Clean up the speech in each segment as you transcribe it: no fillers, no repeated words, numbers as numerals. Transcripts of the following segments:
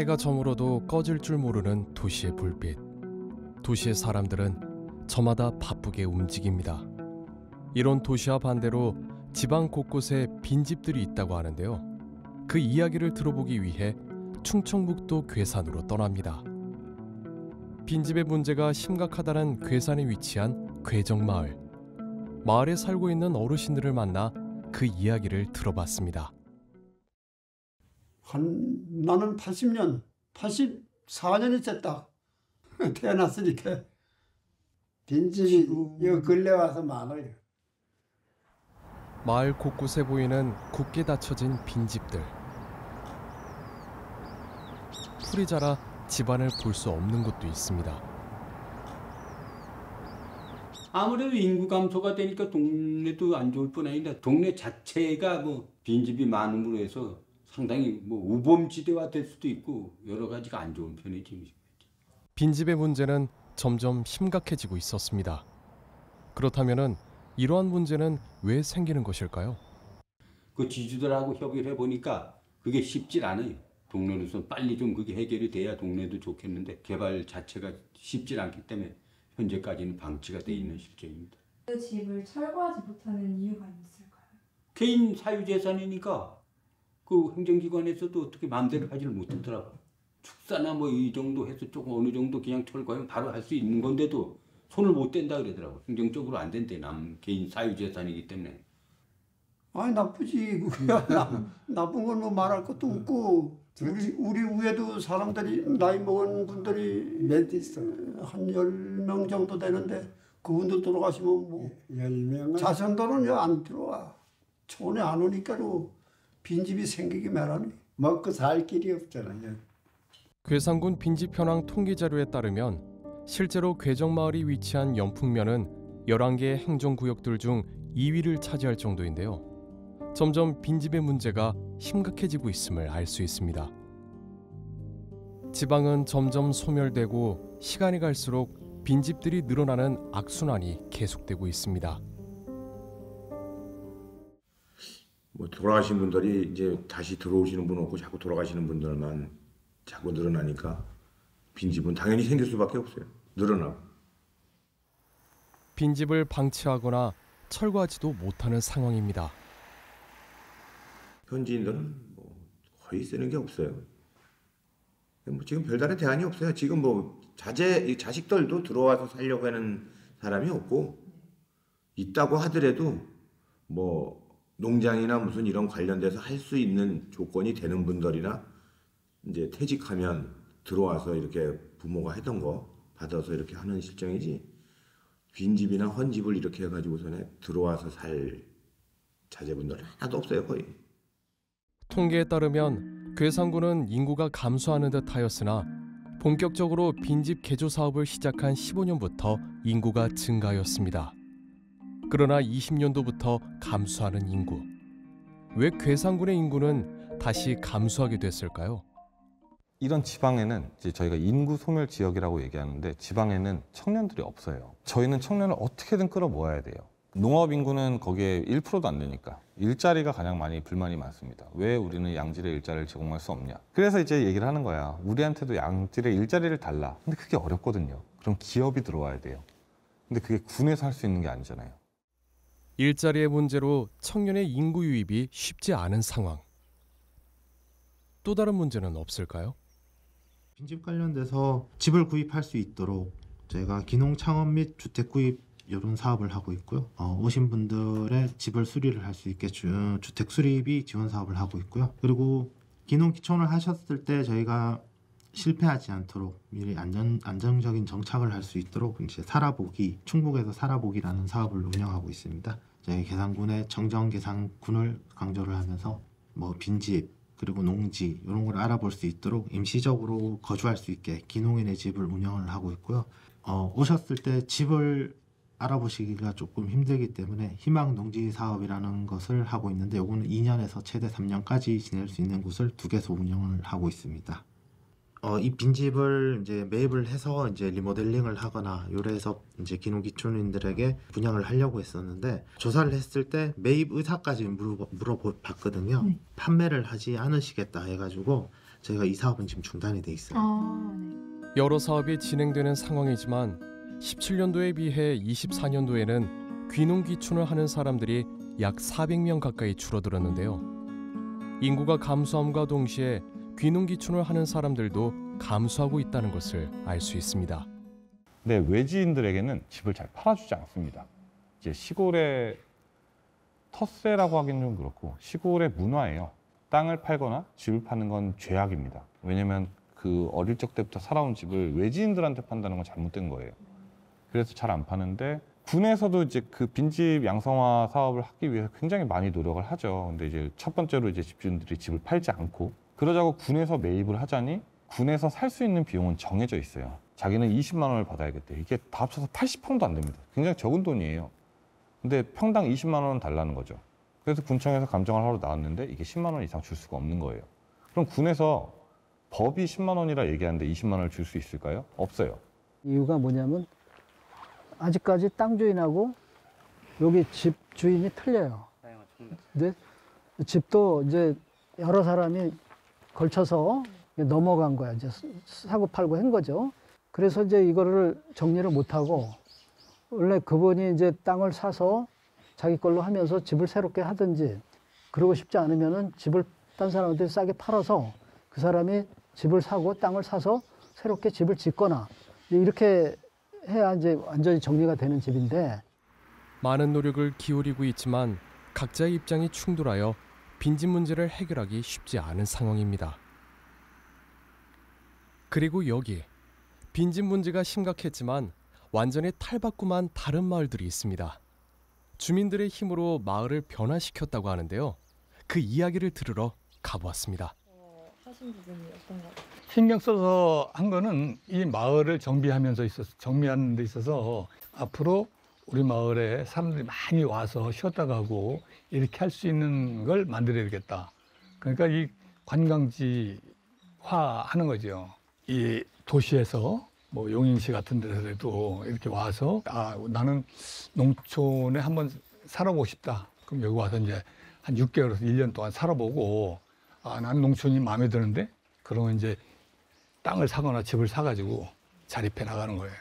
해가 저물어도 꺼질 줄 모르는 도시의 불빛. 도시의 사람들은 저마다 바쁘게 움직입니다. 이런 도시와 반대로 지방 곳곳에 빈집들이 있다고 하는데요. 그 이야기를 들어보기 위해 충청북도 괴산으로 떠납니다. 빈집의 문제가 심각하다는 괴산에 위치한 괴정마을. 마을에 살고 있는 어르신들을 만나 그 이야기를 들어봤습니다. 나는 84년이 됐다. 태어났으니까. 빈집이 여 근래 와서 많아요. 마을 곳곳에 보이는 굳게 닫혀진 빈집들. 풀이 자라 집안을 볼 수 없는 곳도 있습니다. 아무래도 인구 감소가 되니까 동네도 안 좋을 뿐 아니라 동네 자체가 뭐 빈집이 많음으로 해서 상당히 뭐 우범지대화 될 수도 있고 여러 가지가 안 좋은 편이지. 빈집의 문제는 점점 심각해지고 있었습니다. 그렇다면은 이러한 문제는 왜 생기는 것일까요? 그 지주들하고 협의를 해보니까 그게 쉽질 않아요. 동네로서 빨리 좀 그게 해결이 돼야 동네도 좋겠는데 개발 자체가 쉽질 않기 때문에 현재까지는 방치가 돼 있는 실정입니다. 그 집을 철거하지 못하는 이유가 있을까요? 개인 사유재산이니까 그 행정기관에서도 어떻게 마음대로 하지를 못하더라고요. 축사나 뭐 이 정도 해서 조금 어느 정도 그냥 철거하면 바로 할 수 있는 건데도 손을 못 댄다 그러더라고요. 행정적으로 안 된대. 개인 사유재산이기 때문에. 아니 나쁘지. 그거야. 나쁜 건 뭐 말할 것도 없고 우리 위에도 사람들이 나이 먹은 분들이 몇 있어? 한 10명 정도 되는데 그분들 돌아가시면 뭐 10명은 자손들은 안 들어와. 촌에 안 오니까로 빈집이 생기기 마련이. 먹고 살 길이 없잖아요. 괴산군 빈집 현황 통계 자료에 따르면 실제로 괴정마을이 위치한 연풍면은 11개의 행정구역들 중 2위를 차지할 정도인데요. 점점 빈집의 문제가 심각해지고 있음을 알 수 있습니다. 지방은 점점 소멸되고 시간이 갈수록 빈집들이 늘어나는 악순환이 계속되고 있습니다. 뭐 돌아가신 분들이 이제 다시 들어오시는 분 없고 자꾸 돌아가시는 분들만 자꾸 늘어나니까 빈집은 당연히 생길 수밖에 없어요. 늘어나고. 빈집을 방치하거나 철거하지도 못하는 상황입니다. 현지인들은 뭐 거의 쓰는 게 없어요. 뭐 지금 별다른 대안이 없어요. 지금 뭐 자식들도 들어와서 살려고 하는 사람이 없고 있다고 하더라도 뭐 농장이나 무슨 이런 관련돼서 할 수 있는 조건이 되는 분들이나 이제 퇴직하면 들어와서 이렇게 부모가 했던 거 받아서 이렇게 하는 실정이지 빈집이나 헌집을 이렇게 해가지고서는 들어와서 살 자제분들은 하나도 없어요 거의. 통계에 따르면 괴산군은 인구가 감소하는 듯 하였으나 본격적으로 빈집 개조 사업을 시작한 15년부터 인구가 증가하였습니다. 그러나 20년도부터 감소하는 인구. 왜 괴산군의 인구는 다시 감소하게 됐을까요? 이런 지방에는 이제 저희가 인구 소멸 지역이라고 얘기하는데 지방에는 청년들이 없어요. 저희는 청년을 어떻게든 끌어모아야 돼요. 농업 인구는 거기에 1%도 안 되니까 일자리가 가장 많이 불만이 많습니다. 왜 우리는 양질의 일자리를 제공할 수 없냐. 그래서 이제 얘기를 하는 거야. 우리한테도 양질의 일자리를 달라. 근데 그게 어렵거든요. 그럼 기업이 들어와야 돼요. 근데 그게 군에서 할 수 있는 게 아니잖아요. 일자리의 문제로 청년의 인구 유입이 쉽지 않은 상황. 또 다른 문제는 없을까요? 빈집 관련돼서 집을 구입할 수 있도록 저희가 기농 창업 및 주택 구입 이런 사업을 하고 있고요. 오신 분들의 집을 수리를 할 수 있게 주택 수리비 지원 사업을 하고 있고요. 그리고 기농 기촌을 하셨을 때 저희가 실패하지 않도록 미리 안정적인 정착을 할 수 있도록 이제 살아보기, 충북에서 살아보기라는 사업을 운영하고 있습니다. 저희 괴산군의 정정괴산군을 강조를 하면서 뭐 빈집 그리고 농지 이런 걸 알아볼 수 있도록 임시적으로 거주할 수 있게 기농인의 집을 운영을 하고 있고요. 오셨을 때 집을 알아보시기가 조금 힘들기 때문에 희망 농지 사업이라는 것을 하고 있는데 요거는 2년에서 최대 3년까지 지낼 수 있는 곳을 2개소 운영을 하고 있습니다. 이 빈집을 이제 매입을 해서 이제 리모델링을 하거나 요래해서 이제 기농기촌인들에게 분양을 하려고 했었는데 조사를 했을 때 매입 의사까지 물어봤거든요. 판매를 하지 않으시겠다 해가지고 저희가 이 사업은 지금 중단이 돼 있어요. 네. 여러 사업이 진행되는 상황이지만 17년도에 비해 24년도에는 귀농귀촌을 하는 사람들이 약 400명 가까이 줄어들었는데요. 인구가 감소함과 동시에 귀농귀촌을 하는 사람들도 감소하고 있다는 것을 알 수 있습니다. 근데 외지인들에게는 집을 잘 팔아주지 않습니다. 이제 시골의 텃세라고 하기는 좀 그렇고 시골의 문화예요. 땅을 팔거나 집을 파는 건 죄악입니다. 왜냐면 그 어릴 적 때부터 살아온 집을 외지인들한테 판다는 건 잘못된 거예요. 그래서 잘 안 파는데 군에서도 이제 그 빈집 양성화 사업을 하기 위해서 굉장히 많이 노력을 하죠. 근데 이제 첫 번째로 이제 집주인들이 집을 팔지 않고 그러자고 군에서 매입을 하자니 군에서 살 수 있는 비용은 정해져 있어요. 자기는 20만 원을 받아야겠대. 이게 다 합쳐서 80평도 안 됩니다. 굉장히 적은 돈이에요. 근데 평당 20만 원은 달라는 거죠. 그래서 군청에서 감정을 하러 나왔는데 이게 10만 원 이상 줄 수가 없는 거예요. 그럼 군에서 법이 10만 원이라 얘기하는데 20만 원을 줄 수 있을까요? 없어요. 이유가 뭐냐면 아직까지 땅 주인하고 여기 집 주인이 틀려요. 근데 집도 이제 여러 사람이 걸쳐서 넘어간 거야. 이제 사고 팔고 한 거죠. 그래서 이제 이거를 정리를 못 하고 원래 그분이 이제 땅을 사서 자기 걸로 하면서 집을 새롭게 하든지 그러고 싶지 않으면은 집을 딴 사람한테 싸게 팔아서 그 사람이 집을 사고 땅을 사서 새롭게 집을 짓거나 이렇게 해야 이제 완전히 정리가 되는 집인데 많은 노력을 기울이고 있지만 각자의 입장이 충돌하여 빈집 문제를 해결하기 쉽지 않은 상황입니다. 그리고 여기 빈집 문제가 심각했지만 완전히 탈바꿈한 다른 마을들이 있습니다. 주민들의 힘으로 마을을 변화시켰다고 하는데요. 그 이야기를 들으러 가보았습니다. 하신 부분이 어떤가요? 신경 써서 한 거는 이 마을을 정비하는 데 있어서 앞으로 우리 마을에 사람들이 많이 와서 쉬었다 가고 이렇게 할 수 있는 걸 만들어야 되겠다. 그러니까 이 관광지화 하는 거죠. 이 도시에서 뭐 용인시 같은 데서도 이렇게 와서 나는 농촌에 한번 살아보고 싶다. 그럼 여기 와서 이제 한 6개월에서 1년 동안 살아보고 난 농촌이 마음에 드는데 그러면 이제 땅을 사거나 집을 사가지고 자립해 나가는 거예요.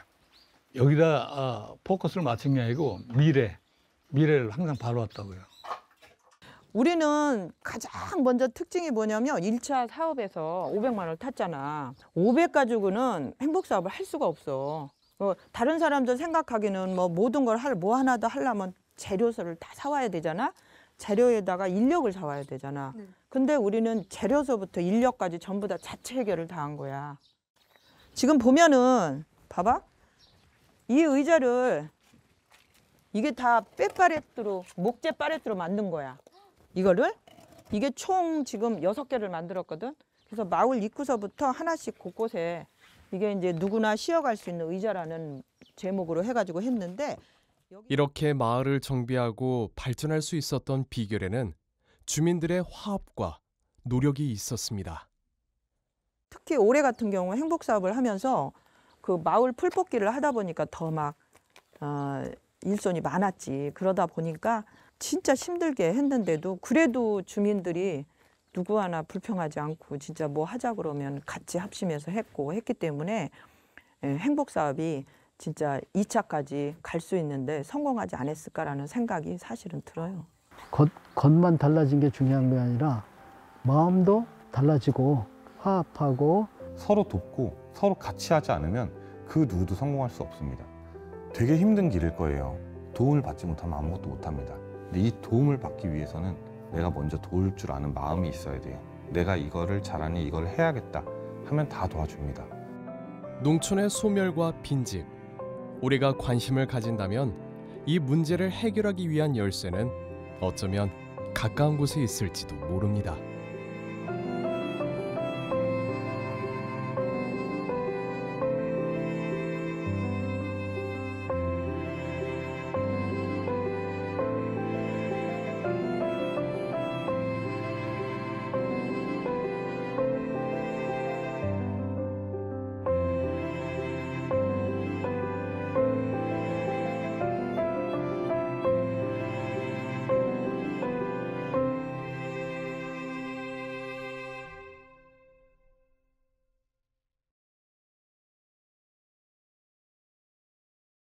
여기다 포커스를 맞춘 게 아니고 미래를 항상 바라왔다고요. 우리는 가장 먼저 특징이 뭐냐면 1차 사업에서 500만 원을 탔잖아. 500 가지고는 행복 사업을 할 수가 없어. 다른 사람들 생각하기는 뭐 모든 걸 뭐 하나 더 하려면 재료서를 다 사와야 되잖아. 재료에다가 인력을 사와야 되잖아. 근데 우리는 재료서부터 인력까지 전부 다 자체 해결을 다 한 거야. 지금 보면은 봐봐. 이 의자를 이게 다 빼파레트로 목재 파레트로 만든 거야. 이게 총 지금 6개를 만들었거든. 그래서 마을 입구서부터 하나씩 곳곳에 이게 이제 누구나 쉬어갈 수 있는 의자라는 제목으로 해가지고 했는데 이렇게 마을을 정비하고 발전할 수 있었던 비결에는 주민들의 화합과 노력이 있었습니다. 특히 올해 같은 경우 행복 사업을 하면서 그 마을 풀뽑기를 하다 보니까 더 막 일손이 많았지. 그러다 보니까 진짜 힘들게 했는데도 그래도 주민들이 누구 하나 불평하지 않고 진짜 뭐 하자 그러면 같이 합심해서 했기 때문에 행복 사업이 진짜 2차까지 갈 수 있는데 성공하지 않았을까라는 생각이 사실은 들어요. 겉만 달라진 게 중요한 게 아니라 마음도 달라지고 화합하고 서로 돕고 서로 같이 하지 않으면 그 누구도 성공할 수 없습니다. 되게 힘든 길일 거예요. 도움을 받지 못하면 아무것도 못합니다. 근데 이 도움을 받기 위해서는 내가 먼저 도울 줄 아는 마음이 있어야 돼요. 내가 이거를 잘하니 이걸 해야겠다 하면 다 도와줍니다. 농촌의 소멸과 빈집, 우리가 관심을 가진다면 이 문제를 해결하기 위한 열쇠는 어쩌면 가까운 곳에 있을지도 모릅니다.